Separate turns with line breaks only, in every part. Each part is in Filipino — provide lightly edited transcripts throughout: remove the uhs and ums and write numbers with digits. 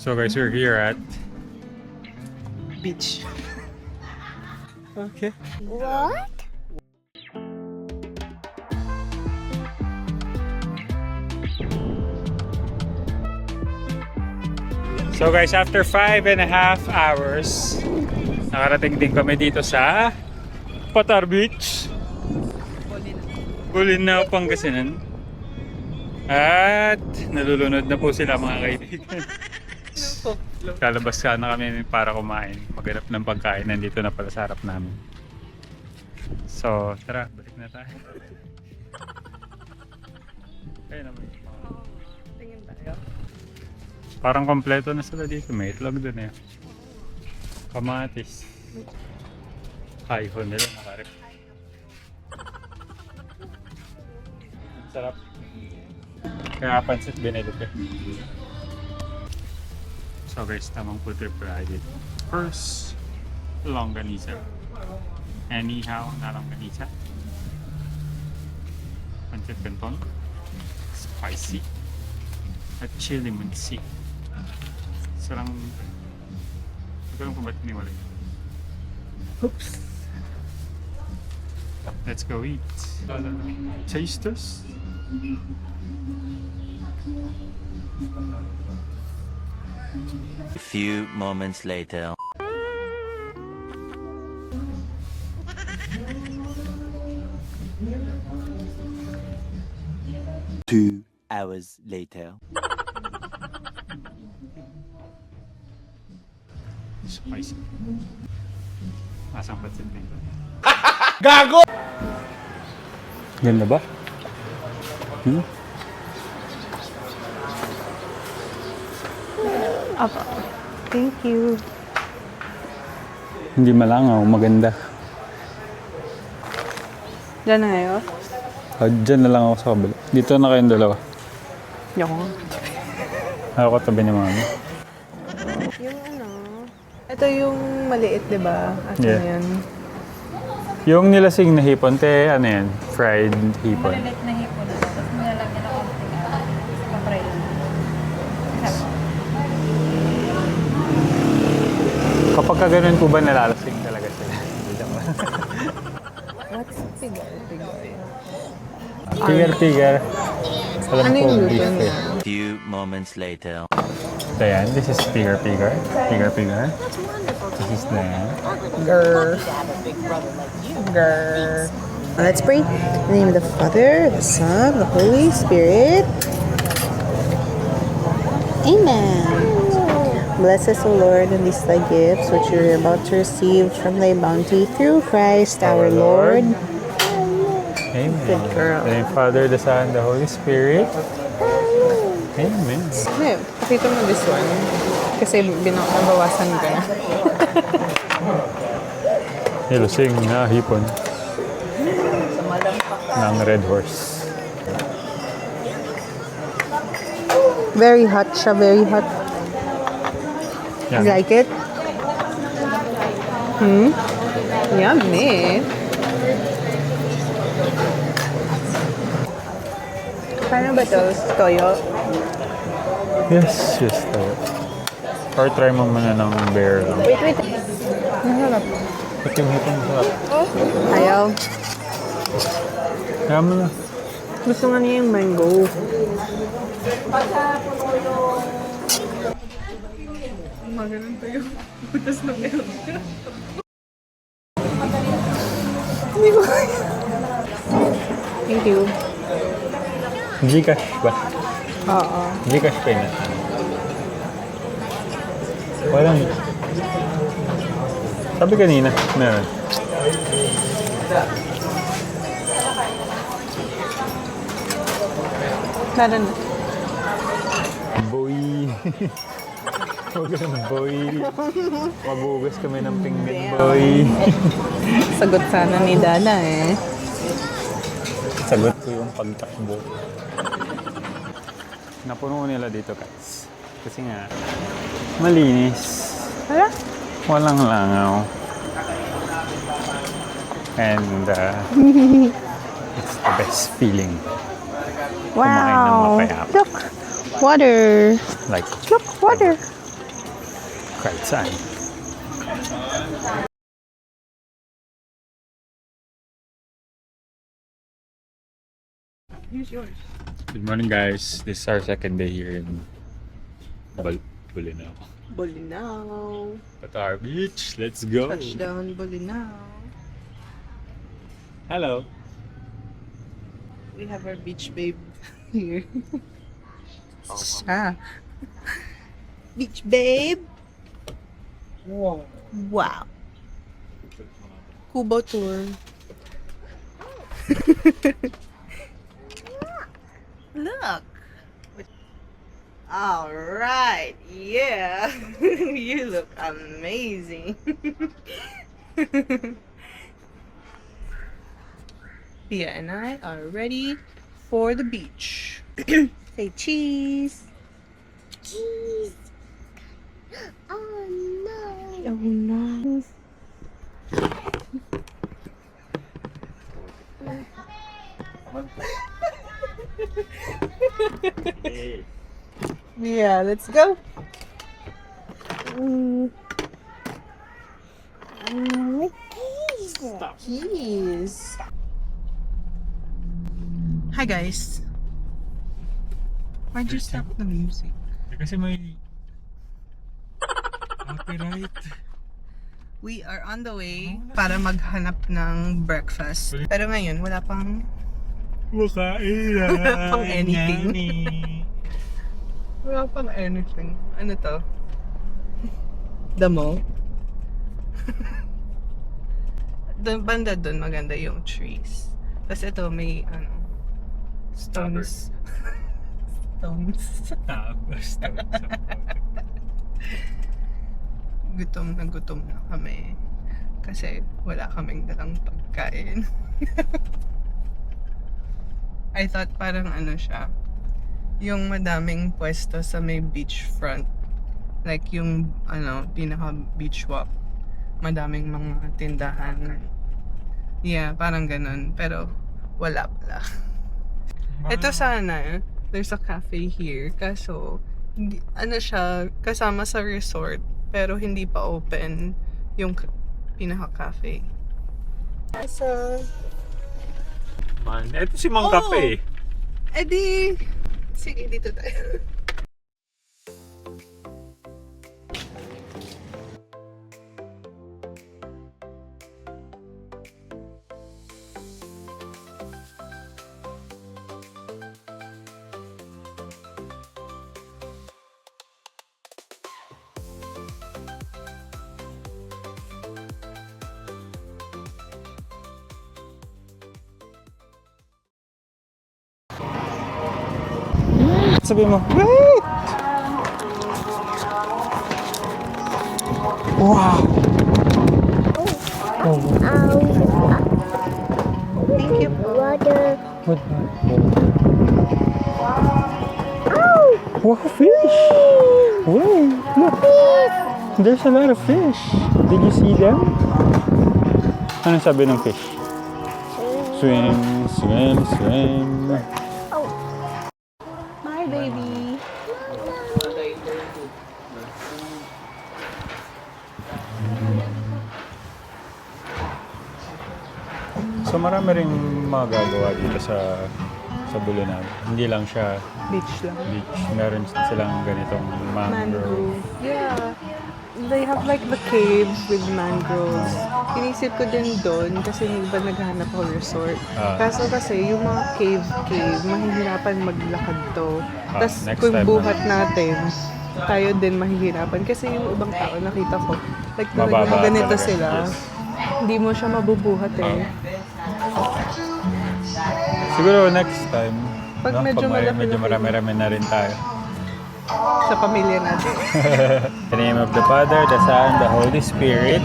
So guys, we're here at
Beach.
Okay.
What?
So guys, after 5.5 hours, nakarating din kami dito sa Patar Beach, Bolinao, Pangasinan. At nalulunod na po sila mga kaibigan. Lalabas sana kami para kumain, maghanap ng pagkain. Nandito na pala sa harap namin. So tara, balik na tayo. Ayun naman.
Tingin tayo.
Parang kompleto na sila dito. May itlog dun eh. Kamatis. Kaiho nila nakarip. Sarap. Kaya pansit binili ko. So guys, tamang food trip tayo dito. First, longganisa. Anyhow na longganisa. Pansit canton. Spicy. At chili munsi. So lang, ito lang kung ba't niwalay. Oops! Let's go eat. Taste us.
A few moments later. Two hours later.
Spicy. Masang pansit nito.
Gago!
Ganda ba? Hmm?
Apa. Thank you.
Hindi malangaw, maganda.
Diyan na ngayon?
Diyan na lang ako sa kabila. Dito na kayong dalawa.
Yung
Ako tabi ni mami.
Yung ano, ito yung maliit, di ba? Ito
Yeah.
yan.
Yung nilasing na hipon, te, ano yan? Fried hipon.
Malilit na hipon na. Tapos nilalagyan ng konting pa-fry.
Kapag ka ganun po ba nalalasing talaga sila? Hindi naman.
What's pigar?
Pigar-pigar. Alam
Ano
ko,
yung luto
beef eh.
niya?
Few moments later.
So yan, this is pigar-pigar. Pigar-pigar. This is the...
Grr. Grr. Let's pray. In the name of the Father, the Son, the Holy Spirit. Amen. Bless us, O Lord, and these thy gifts, which we are about to receive from thy bounty through Christ our Lord.
Amen.
Good girl.
In the name of Father, the Son, the Holy Spirit. Amen.
Hey, pakita mo this one. Kasi nabawasan ko na.
Nilasing na hipon. Ng Red Horse.
Very hot siya, very hot.
Yan.
You like it? Yummy. Paano ba to? Toyo?
Yes, yes. Or try mo muna ng bear lang.
Wait. Masarap.
Ba't yung hipon masarap?
Ayaw.
Kaya mo na.
Gusto nga niya yung mango. Maganon to yung butas na meron ka. Hindi ko kaya. Thank you.
Gcash ba?
Oo.
Gcash payment. Walang. Sabi kanina, meron.
Meron.
Boy. Huwag ka ng boy. Mabugas kami ng pinggan, boy.
Sagot sana ni Dana eh.
Sagot ko yung pagtakbo. Napuno nila dito, guys. Kasi nga, malinis.
Hala?
Walang langaw. And it's the best feeling. Kumain ng
Wow.
mapayapa.
Look, water.
Like,
Look, water.
Kahit saan. Good morning, guys. This is our second day here in Bolinao.
Bolinao.
Qatar Beach. Let's go.
Touchdown, Bolinao.
Hello.
We have our beach babe here. Ah. Beach babe.
Wow.
Wow. Cuba tour. Look. All right. Yeah. You look amazing. Pia and I are ready for the beach. Say cheese. Cheese. Oh no. Oh no. Yeah, let's go. Keys. Hi guys. Why'd you stop the music?
Kasi may copyright.
We are on the way para maghanap ng breakfast. Pero ngayon, wala pang
Makain na.
Pang anything. Wala pang anything. Ano to? Damo? Doon, banda doon, maganda yung trees. Tapos ito, may ano, stones. Stones.
Tapos.
Gutom na kami. Kasi wala kaming dalang pagkain. I thought parang ano siya, yung madaming pwesto sa may beachfront. Like yung ano, pinaka beach walk. Madaming mga tindahan. Yeah, parang ganun. Pero wala pala. Ito sana, there's a cafe here. Kaso, hindi, ano siya, kasama sa resort. Pero hindi pa open yung pinaka-cafe. So,
Man, eto si Mang Kape.
edi, sige, dito tayo.
Sabi mo, wait! Wow!
Thank you.
What? Wow, fish! Wait, look! There's a lot of fish. Did you see them? Ano sabi ng fish? Swim, swim, swim.
Bye, baby.
So marami ring magagawa dito sa Bolinao. Hindi lang siya
Beach lang.
beach. Meron silang ganitong mangrove.
Yeah. They have like the caves with mangroves. Inisip ko din doon kasi yung iba naghahanap ako resort. Kaso kasi yung mga cave, mahihirapan maglakad to. Tapos
next
kung
time
buhat natin, tayo din mahihirapan. Kasi yung ibang tao nakita ko, like talagang
Mababa
ganito
talaga.
sila.
Yes.
Hindi mo siya mabubuhat eh.
Siguro next time,
Pag medyo malaki-laki.
medyo marami-rami na rin tayo.
Sa pamilya natin.
In the name of the Father, the Son, the Holy Spirit.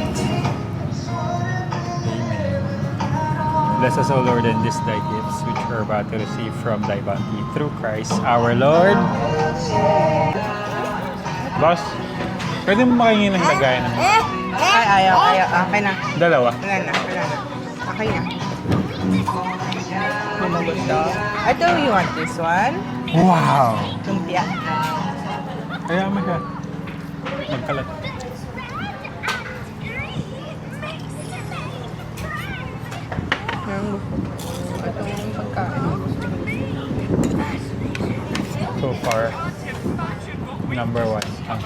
Amen. Bless us, O Lord, and this thy gifts, which we're about to receive from thy bounty through Christ our Lord. Boss, pwede mo makingin ng lagayan ng
Ay, ayaw. Okay na.
dalawa?
Wala na. Okay na. Lumagot daw. Ito, you want this one?
Wow!
Lumpia.
Kaya mo siya. Magkalat.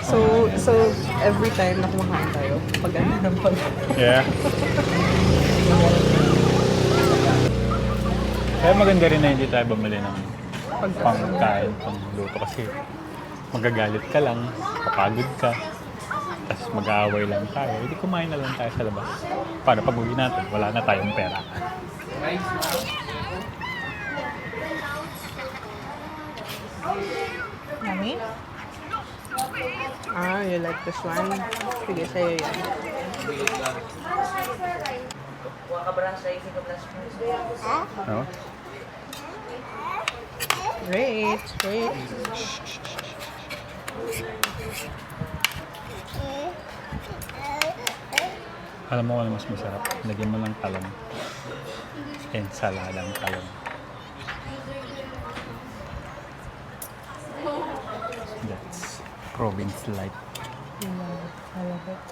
So every time na kumakain tayo, paganda ng pag...
Yeah. Kaya maganda rin na hindi tayo bumili ng pangkain, pangluto kasi magagalit ka lang, kapagod ka, tapos mag-aaway lang tayo. Hindi kumain na lang tayo sa labas. Para pag uwi natin, wala na tayong pera.
Yummy? Ah, you like this one? Sige, sa'yo yan.
No?
Great, great.
Alam mo kung ano mas masarap? Lagyan mo lang talong. Ensaladang talong. That's province life.
I love it.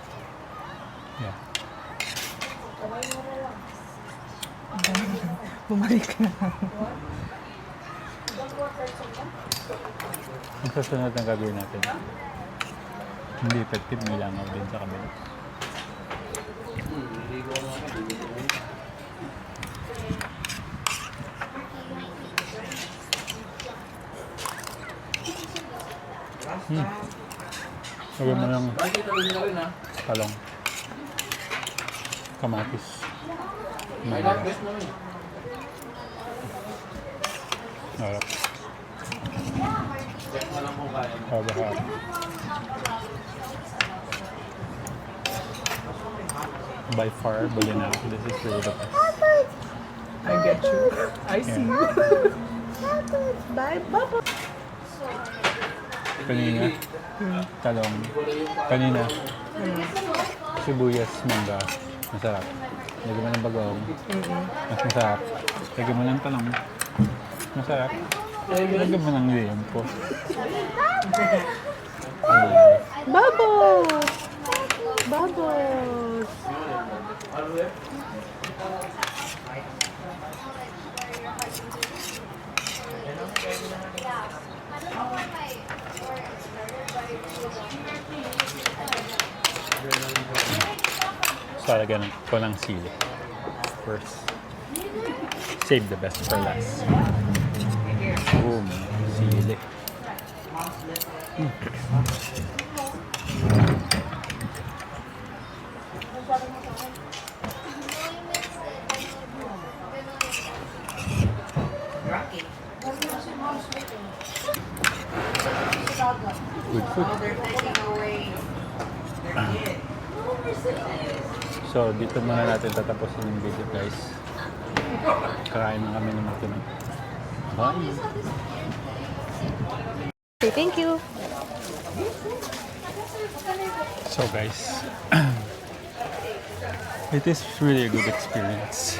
Yeah.
Bumalik na.
Ang susunod na gagawin natin, hindi effective, may langaw din sa kabila. Lagyan mo ng talong, kamatis, harap. Harap. By far, Bolinaro, this is really the best.
I get you. I see you. Bye, Baba.
Kanina, talong. Kanina, sibuyas, mangga. Masarap. Lagyan mo ng bagong. Mas masarap. Lagyan mo ng talong. Masarap. Lagyan mo ng liempo.
Bubbles! Bubbles!
So, lagyan ko ng sili. First. Save the best for last. Boom. Sili. Good food. So, dito muna natin tatapusin yung video, guys. Kakain na kami ng matunog. Bye!
Say thank you.
So, guys, it is really a good experience.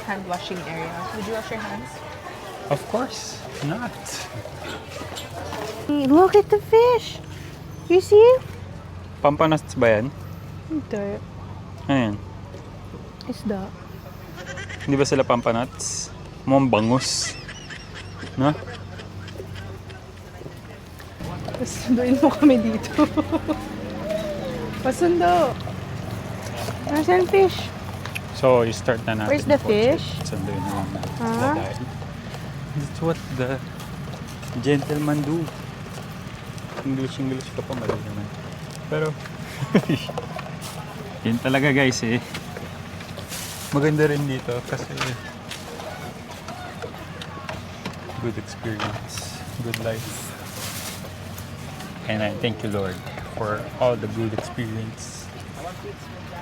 Hand washing area. Would you wash your hands?
Of course not.
Look at the fish. You see?
Pampanuts ba yan?
Hindi.
Ano yan?
Isda.
Hindi ba sila pampanuts? Mukhang bangus. No?
Pasunduin mo kami dito. Pasundo. Nasaan fish?
So, i-start na natin.
Where's the
portrait.
fish?
Sunduin na lang natin sila
Huh?
dahil that's what the gentleman do. English ka pa, mali naman. Pero, yun talaga guys eh. Maganda rin dito kasi good experience, good life. And I thank you Lord for all the good experience.